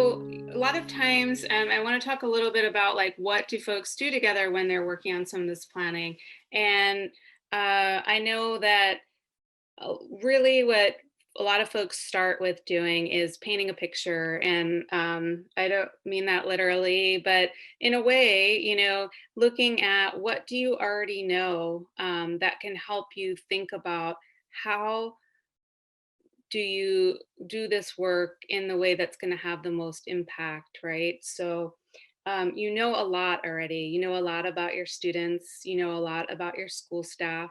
So a lot of times, I want to talk a little bit about like what do folks do together when they're working on some of this planning. And I know that really what a lot of folks start with doing is painting a picture. And I don't mean that literally, but in a way, looking at what do you already know that can help you think about how do you do this work in the way that's going to have the most impact, right? So, you know a lot already. You know a lot about your students, you know a lot about your school staff,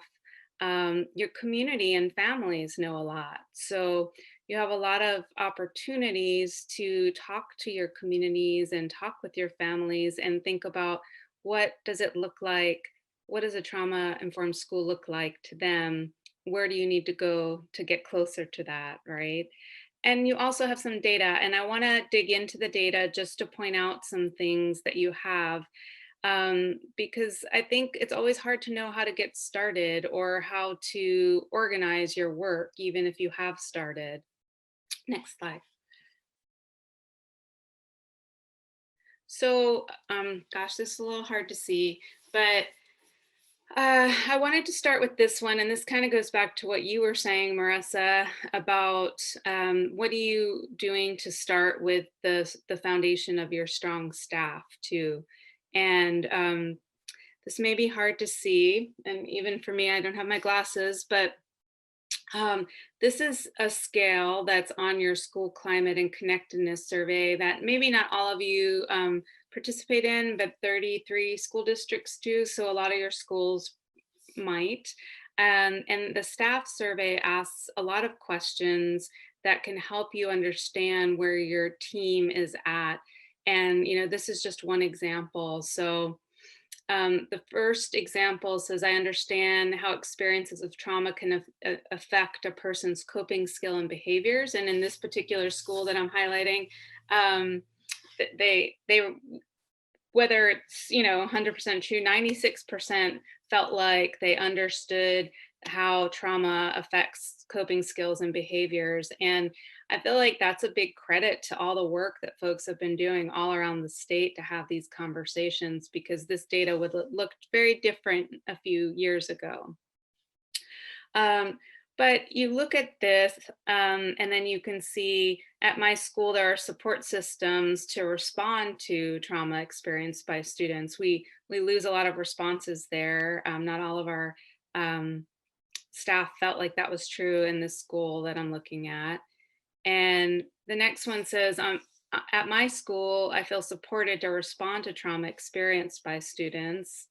your community and families know a lot. So, you have a lot of opportunities to talk to your communities and talk with your families and think about what does it look like? What does a trauma informed school look like to them? Where do you need to go to get closer to that, right? And you also have some data, and I want to dig into the data just to point out some things that you have, because I think it's always hard to know how to get started or how to organize your work, even if you have started. Next slide. So, gosh, this is a little hard to see, but I wanted to start with this one, and this kind of goes back to what you were saying, Marissa, about what are you doing to start with the foundation of your strong staff too. And this may be hard to see, and even for me, I don't have my glasses, but um, this is a scale that's on your school climate and connectedness survey that maybe not all of you participate in, but 33 school districts do. So a lot of your schools might. And the staff survey asks a lot of questions that can help you understand where your team is at. And, this is just one example. So the first example says, I understand how experiences of trauma can affect a person's coping skill and behaviors. And in this particular school that I'm highlighting, um, they whether it's 100% true, 96% felt like they understood how trauma affects coping skills and behaviors. And I feel like that's a big credit to all the work that folks have been doing all around the state to have these conversations, because this data would look very different a few years ago. um, but you look at this, and then you can see at my school there are support systems to respond to trauma experienced by students. We lose a lot of responses there. Not all of our um, staff felt like that was true in this school that I'm looking at. And the next one says, at my school, I feel supported to respond to trauma experienced by students.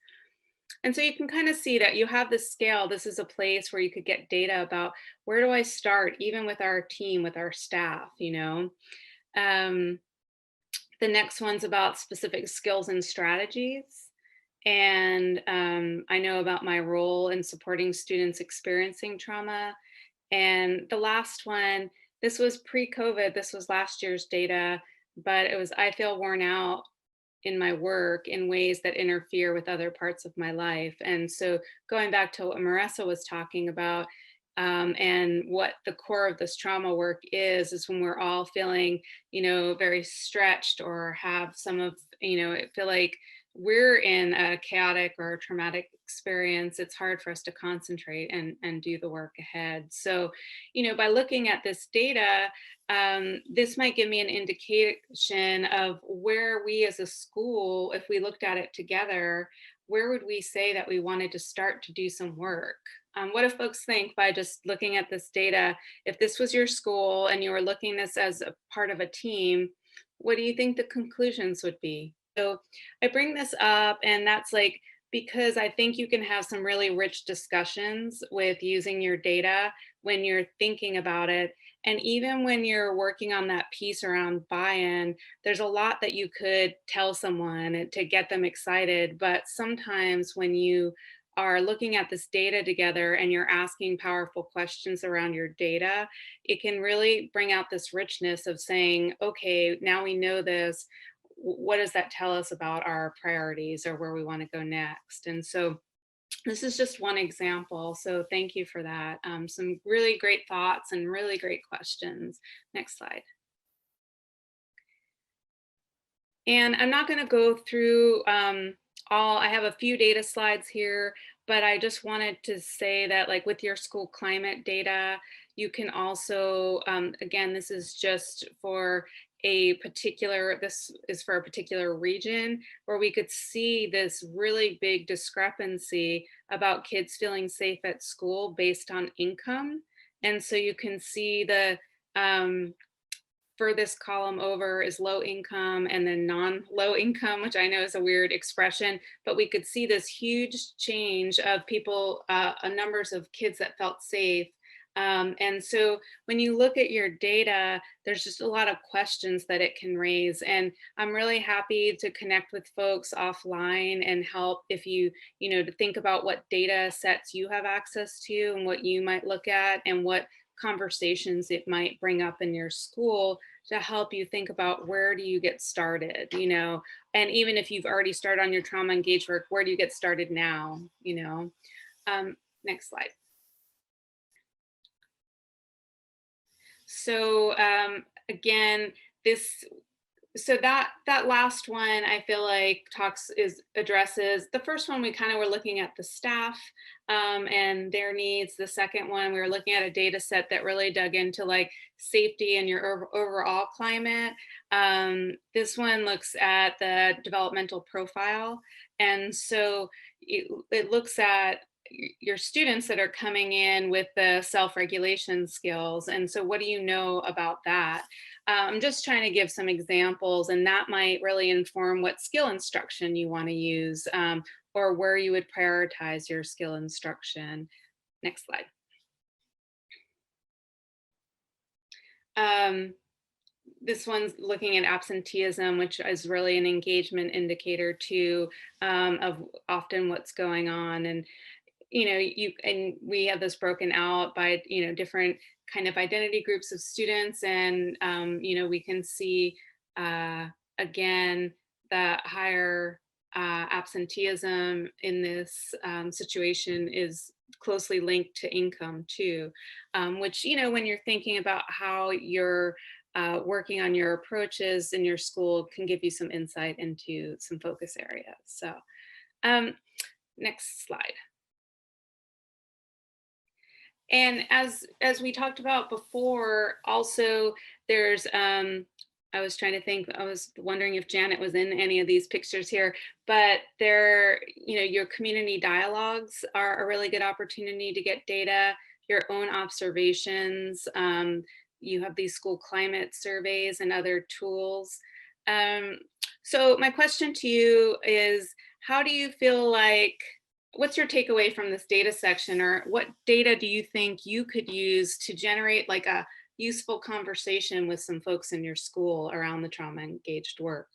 And so you can kind of see that you have this scale. This is a place where you could get data about where do I start, even with our team, with our staff. Um, the next one's about specific skills and strategies. And I know about my role in supporting students experiencing trauma. And the last one, this was pre COVID, this was last year's data, but it was, I feel worn out in my work in ways that interfere with other parts of my life. And so going back to what Marissa was talking about, and what the core of this trauma work is when we're all feeling, very stretched or have some of, feel like we're in a chaotic or a traumatic experience. It's hard for us to concentrate and do the work ahead. So, by looking at this data, this might give me an indication of where we as a school, if we looked at it together, where would we say that we wanted to start to do some work? What do folks think by just looking at this data? If this was your school and you were looking this as a part of a team, what do you think the conclusions would be? So I bring this up, and that's like because I think you can have some really rich discussions with using your data when you're thinking about it. And even when you're working on that piece around buy-in, there's a lot that you could tell someone to get them excited. But sometimes when you are looking at this data together and you're asking powerful questions around your data, it can really bring out this richness of saying, okay, now we know this. What does that tell us about our priorities or where we want to go next? And so this is just one example. So thank you for that. Some really great thoughts and really great questions. Next slide. And I'm not going to go through I have a few data slides here, but I just wanted to say that, like, with your school climate data, you can also, again, this is just for this is for a particular region where we could see this really big discrepancy about kids feeling safe at school based on income. And so you can see the um, furthest column over is low income and then non-low income, which I know is a weird expression, but we could see this huge change of people, numbers of kids that felt safe. And so when you look at your data, there's just a lot of questions that it can raise. And I'm really happy to connect with folks offline and help if to think about what data sets you have access to and what you might look at and what conversations it might bring up in your school to help you think about where do you get started. And even if you've already started on your trauma engaged work, where do you get started now. Next slide. So again, this so that last one I feel like addresses the first one. We kind of were looking at the staff and their needs. The second one, we were looking at a data set that really dug into like safety and your overall climate. This one looks at the developmental profile, and so it looks at your students that are coming in with the self-regulation skills. And so what do you know about that? I'm just trying to give some examples, and that might really inform what skill instruction you want to use, or where you would prioritize your skill instruction. Next slide. This one's looking at absenteeism, which is really an engagement indicator too, of often what's going on. And we have this broken out by different kind of identity groups of students, and we can see again the higher absenteeism in this situation is closely linked to income too, which when you're thinking about how you're working on your approaches in your school can give you some insight into some focus areas. So next slide. And as we talked about before, also there's I was trying to think, I was wondering if Janet was in any of these pictures here, but your community dialogues are a really good opportunity to get data, your own observations. You have these school climate surveys and other tools. Um, so my question to you is, how do you feel like, what's your takeaway from this data section, or what data do you think you could use to generate like a useful conversation with some folks in your school around the trauma engaged work?